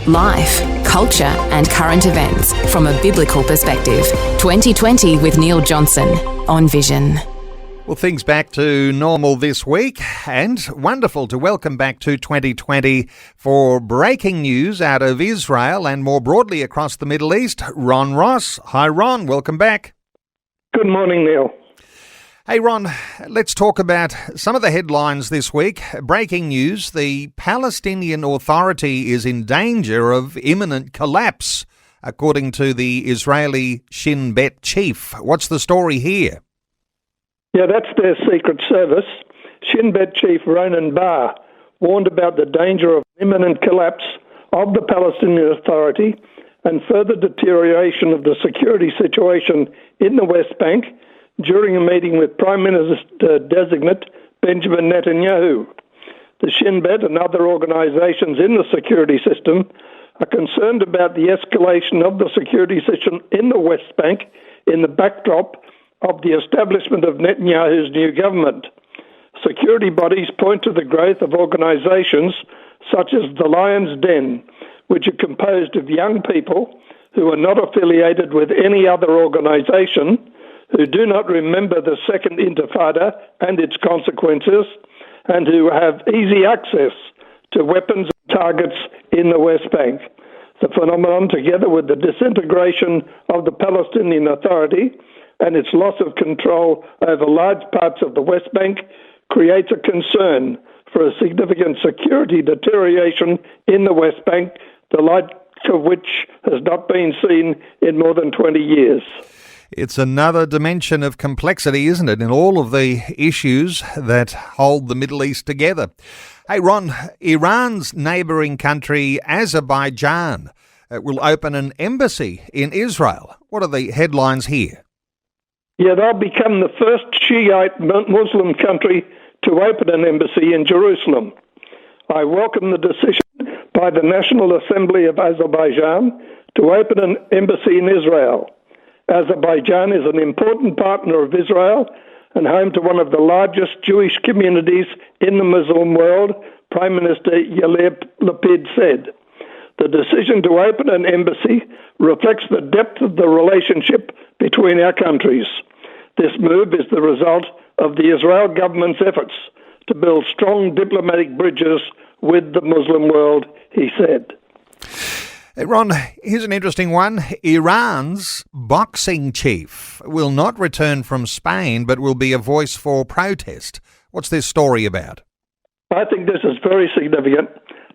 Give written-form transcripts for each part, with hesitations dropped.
Life, culture and current events from a biblical perspective. 2020 with Neil Johnson on Vision. Well, things back to normal this week, and wonderful to welcome back to 2020 for breaking news out of Israel and more broadly across the Middle East. Ron Ross. Hi, Ron. Welcome back. Good morning, Neil. Hey, Ron, let's talk about some of the headlines this week. Breaking news, the Palestinian Authority is in danger of imminent collapse, according to the Israeli Shin Bet chief. What's the story here? Yeah, that's their secret service. Shin Bet chief Ronan Bar warned about the danger of imminent collapse of the Palestinian Authority and further deterioration of the security situation in the West Bank during a meeting with Prime Minister-designate Benjamin Netanyahu. The Shin Bet and other organisations in the security system are concerned about the escalation of the security system in the West Bank in the backdrop of the establishment of Netanyahu's new government. Security bodies point to the growth of organisations such as the Lion's Den, which are composed of young people who are not affiliated with any other organisation, who do not remember the Second Intifada and its consequences, and who have easy access to weapons and targets in the West Bank. The phenomenon, together with the disintegration of the Palestinian Authority and its loss of control over large parts of the West Bank, creates a concern for a significant security deterioration in the West Bank, the like of which has not been seen in more than 20 years. It's another dimension of complexity, isn't it, in all of the issues that hold the Middle East together. Hey, Ron, Iran's neighbouring country, Azerbaijan, will open an embassy in Israel. What are the headlines here? Yeah, they'll become the first Shiite Muslim country to open an embassy in Jerusalem. I welcome the decision by the National Assembly of Azerbaijan to open an embassy in Israel. Azerbaijan is an important partner of Israel and home to one of the largest Jewish communities in the Muslim world, Prime Minister Yair Lapid said. The decision to open an embassy reflects the depth of the relationship between our countries. This move is the result of the Israel government's efforts to build strong diplomatic bridges with the Muslim world, he said. Ron, here's an interesting one. Iran's boxing chief will not return from Spain, but will be a voice for protest. What's this story about? I think this is very significant.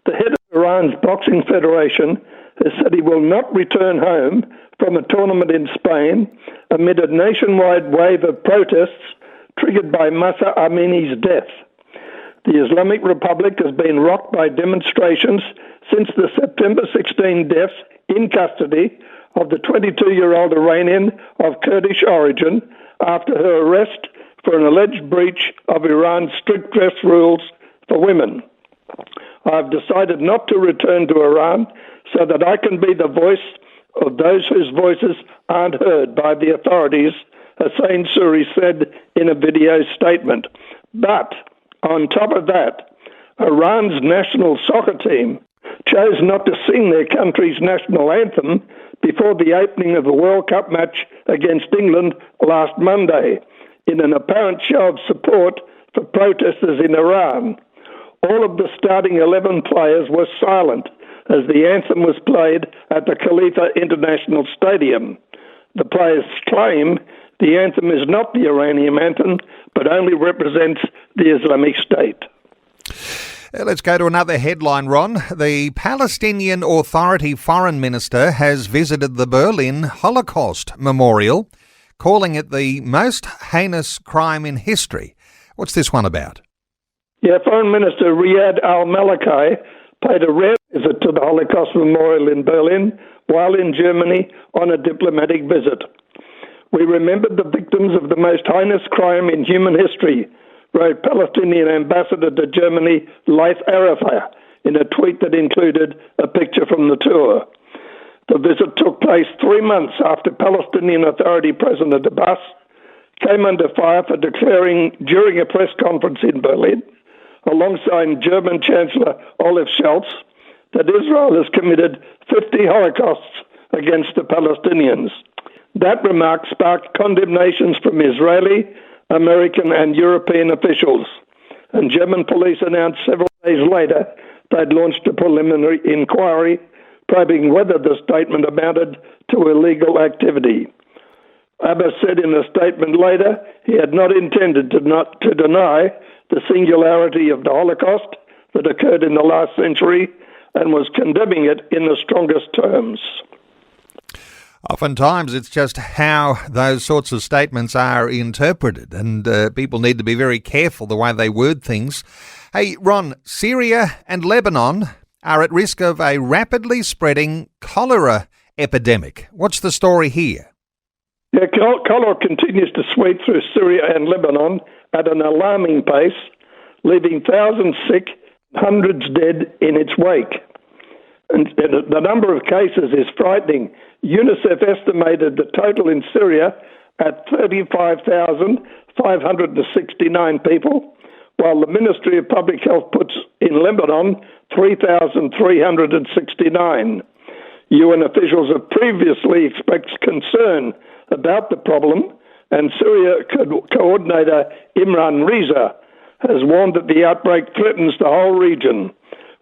The head of Iran's boxing federation has said he will not return home from a tournament in Spain amid a nationwide wave of protests triggered by Mahsa Amini's death. The Islamic Republic has been rocked by demonstrations since the September 16 death in custody of the 22-year-old Iranian of Kurdish origin after her arrest for an alleged breach of Iran's strict dress rules for women. I've decided not to return to Iran so that I can be the voice of those whose voices aren't heard by the authorities, Hossein Suri said in a video statement. But on top of that, Iran's national soccer team chose not to sing their country's national anthem before the opening of the World Cup match against England last Monday, in an apparent show of support for protesters in Iran. All of the starting 11 players were silent as the anthem was played at the Khalifa International Stadium. The players claim the anthem is not the Iranian anthem, but only represents the Islamic State. Let's go to another headline, Ron. The Palestinian Authority Foreign Minister has visited the Berlin Holocaust Memorial, calling it the most heinous crime in history. What's this one about? Yeah, Foreign Minister Riyad al-Maliki paid a rare visit to the Holocaust Memorial in Berlin while in Germany on a diplomatic visit. We remembered the victims of the most heinous crime in human history, wrote Palestinian ambassador to Germany, Laith Arafat, in a tweet that included a picture from the tour. The visit took place 3 months after Palestinian Authority President Abbas came under fire for declaring during a press conference in Berlin, alongside German Chancellor Olaf Scholz, that Israel has committed 50 Holocausts against the Palestinians. That remark sparked condemnations from Israeli, American and European officials, and German police announced several days later they'd launched a preliminary inquiry probing whether the statement amounted to illegal activity. Abbas said in a statement later he had not intended to deny the singularity of the Holocaust that occurred in the last century and was condemning it in the strongest terms. Oftentimes it's just how those sorts of statements are interpreted, and people need to be very careful the way they word things. Hey, Ron, Syria and Lebanon are at risk of a rapidly spreading cholera epidemic. What's the story here? Yeah, cholera continues to sweep through Syria and Lebanon at an alarming pace, leaving thousands sick, hundreds dead in its wake. And the number of cases is frightening. UNICEF estimated the total in Syria at 35,569 people, while the Ministry of Public Health puts in Lebanon 3,369. UN officials have previously expressed concern about the problem, and Syria coordinator Imran Reza has warned that the outbreak threatens the whole region,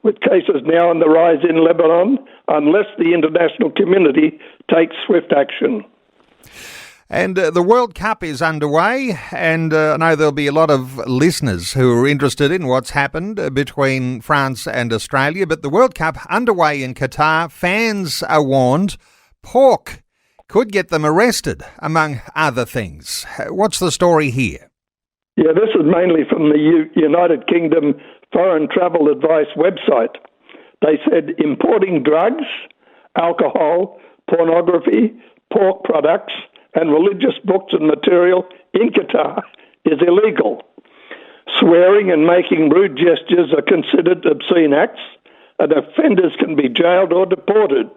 with cases now on the rise in Lebanon, unless the international community takes swift action. And the World Cup is underway, and I know there'll be a lot of listeners who are interested in what's happened between France and Australia. But the World Cup underway in Qatar, fans are warned pork could get them arrested, among other things. What's the story here? Yeah, this is mainly from the United Kingdom Foreign Travel Advice website. They said importing drugs, alcohol, pornography, pork products, and religious books and material in Qatar is illegal. Swearing and making rude gestures are considered obscene acts, and offenders can be jailed or deported.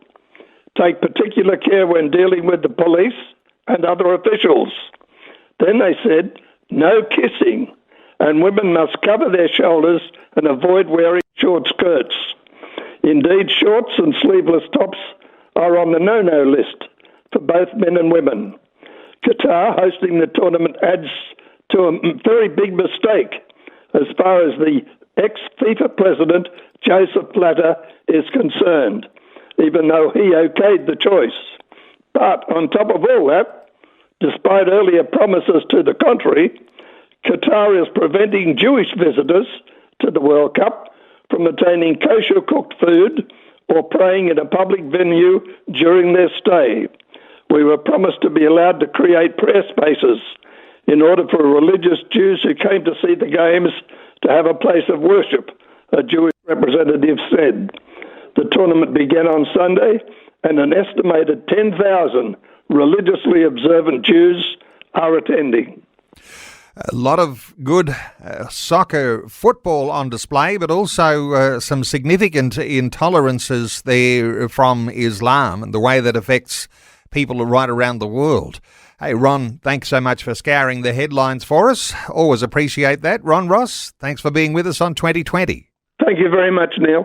Take particular care when dealing with the police and other officials. Then they said, no kissing, and women must cover their shoulders and avoid wearing short skirts. Indeed, shorts and sleeveless tops are on the no-no list for both men and women. Qatar hosting the tournament adds to a very big mistake as far as the ex-FIFA president, Joseph Blatter, is concerned, even though he okayed the choice. But on top of all that, despite earlier promises to the contrary, Qatar is preventing Jewish visitors to the World Cup from obtaining kosher cooked food or praying in a public venue during their stay. We were promised to be allowed to create prayer spaces in order for religious Jews who came to see the games to have a place of worship, a Jewish representative said. The tournament began on Sunday, and an estimated 10,000 religiously observant Jews are attending. A lot of good soccer football on display, but also some significant intolerances there from Islam and the way that affects people right around the world. Hey, Ron, thanks so much for scouring the headlines for us. Always appreciate that. Ron Ross, thanks for being with us on 2020. Thank you very much, Neil.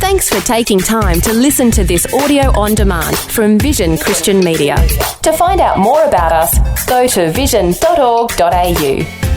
Thanks for taking time to listen to this audio on demand from Vision Christian Media. To find out more about us, go to vision.org.au.